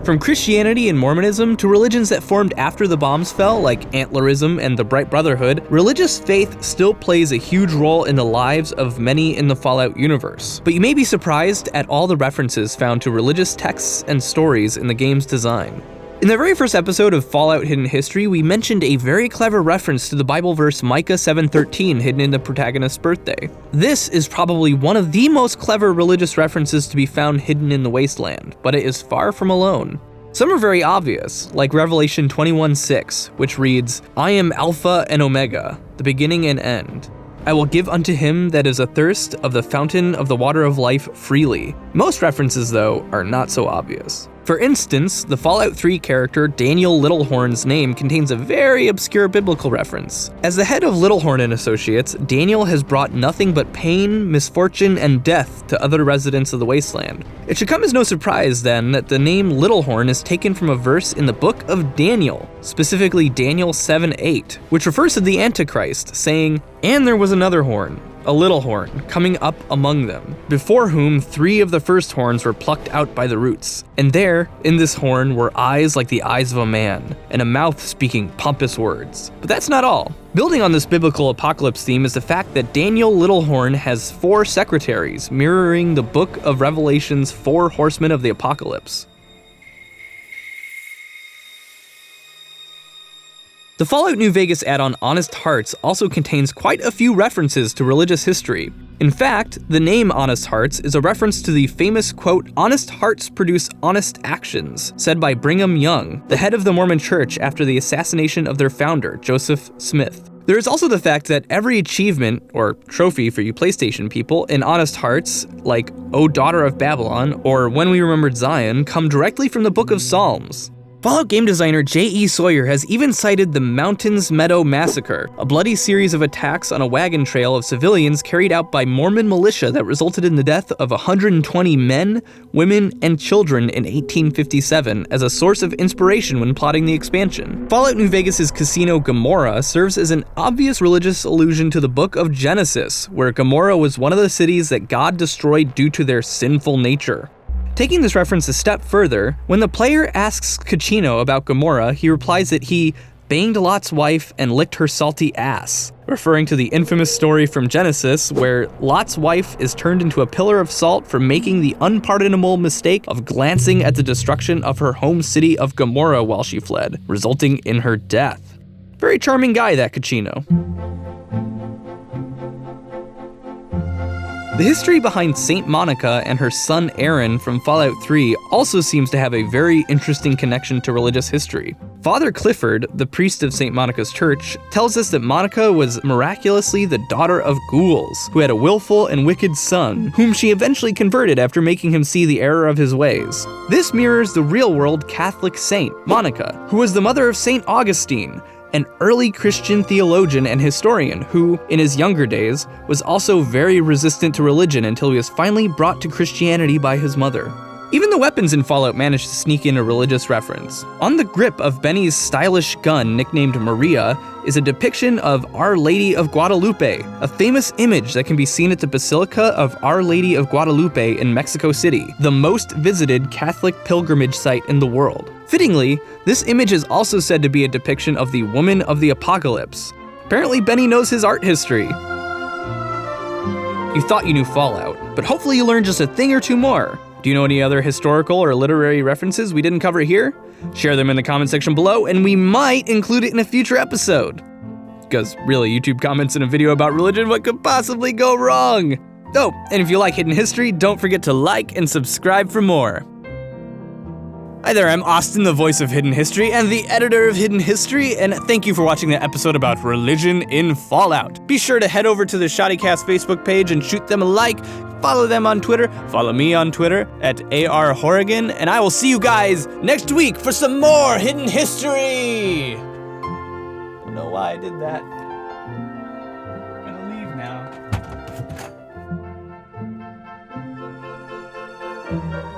From Christianity and Mormonism to religions that formed after the bombs fell, like Antlerism and the Bright Brotherhood, religious faith still plays a huge role in the lives of many in the Fallout universe. But you may be surprised at all the references found to religious texts and stories in the game's design. In the very first episode of Fallout Hidden History, we mentioned a very clever reference to the Bible verse Micah 7:13 hidden in the protagonist's birthday. This is probably one of the most clever religious references to be found hidden in the Wasteland, but it is far from alone. Some are very obvious, like Revelation 21:6, which reads, "I am Alpha and Omega, the beginning and end. I will give unto him that is athirst of the fountain of the water of life freely." Most references, though, are not so obvious. For instance, the Fallout 3 character Daniel Littlehorn's name contains a very obscure biblical reference. As the head of Littlehorn and Associates, Daniel has brought nothing but pain, misfortune, and death to other residents of the Wasteland. It should come as no surprise, then, that the name Littlehorn is taken from a verse in the book of Daniel, specifically Daniel 7:8, which refers to the Antichrist, saying, "And there was another horn, a little horn, coming up among them, before whom 3 of the first horns were plucked out by the roots. And there, in this horn, were eyes like the eyes of a man, and a mouth speaking pompous words." But that's not all. Building on this biblical apocalypse theme is the fact that Daniel Littlehorn has 4 secretaries, mirroring the book of Revelation's 4 horsemen of the apocalypse. The Fallout New Vegas add-on Honest Hearts also contains quite a few references to religious history. In fact, the name Honest Hearts is a reference to the famous quote, "Honest hearts produce honest actions," said by Brigham Young, the head of the Mormon Church after the assassination of their founder, Joseph Smith. There is also the fact that every achievement, or trophy for you PlayStation people, in Honest Hearts, like O Daughter of Babylon or When We Remembered Zion, come directly from the Book of Psalms. Fallout game designer J.E. Sawyer has even cited the Mountains Meadow Massacre, a bloody series of attacks on a wagon trail of civilians carried out by Mormon militia that resulted in the death of 120 men, women, and children in 1857 as a source of inspiration when plotting the expansion. Fallout New Vegas' casino Gomorrah serves as an obvious religious allusion to the book of Genesis, where Gomorrah was one of the cities that God destroyed due to their sinful nature. Taking this reference a step further, when the player asks Kachino about Gomorrah, he replies that he banged Lot's wife and licked her salty ass, referring to the infamous story from Genesis where Lot's wife is turned into a pillar of salt for making the unpardonable mistake of glancing at the destruction of her home city of Gomorrah while she fled, resulting in her death. Very charming guy, that Kachino. The history behind Saint Monica and her son Aaron from Fallout 3 also seems to have a very interesting connection to religious history. Father Clifford, the priest of St. Monica's Church, tells us that Monica was miraculously the daughter of ghouls, who had a willful and wicked son, whom she eventually converted after making him see the error of his ways. This mirrors the real-world Catholic saint, Monica, who was the mother of St. Augustine, an early Christian theologian and historian who, in his younger days, was also very resistant to religion until he was finally brought to Christianity by his mother. Even the weapons in Fallout managed to sneak in a religious reference. On the grip of Benny's stylish gun, nicknamed Maria, is a depiction of Our Lady of Guadalupe, a famous image that can be seen at the Basilica of Our Lady of Guadalupe in Mexico City, the most visited Catholic pilgrimage site in the world. Fittingly, this image is also said to be a depiction of the Woman of the Apocalypse. Apparently Benny knows his art history. You thought you knew Fallout, but hopefully you learned just a thing or two more. Do you know any other historical or literary references we didn't cover here? Share them in the comment section below, and we might include it in a future episode. Because really, YouTube comments in a video about religion, what could possibly go wrong? Oh, and if you like Hidden History, don't forget to like and subscribe for more. Hi there, I'm Austin, the voice of Hidden History and the editor of Hidden History, and thank you for watching the episode about religion in Fallout. Be sure to head over to the Shoddycast Facebook page and shoot them a like, follow them on Twitter, follow me on Twitter at ARHorrigan, and I will see you guys next week for some more Hidden History! I don't know why I did that. I'm gonna leave now.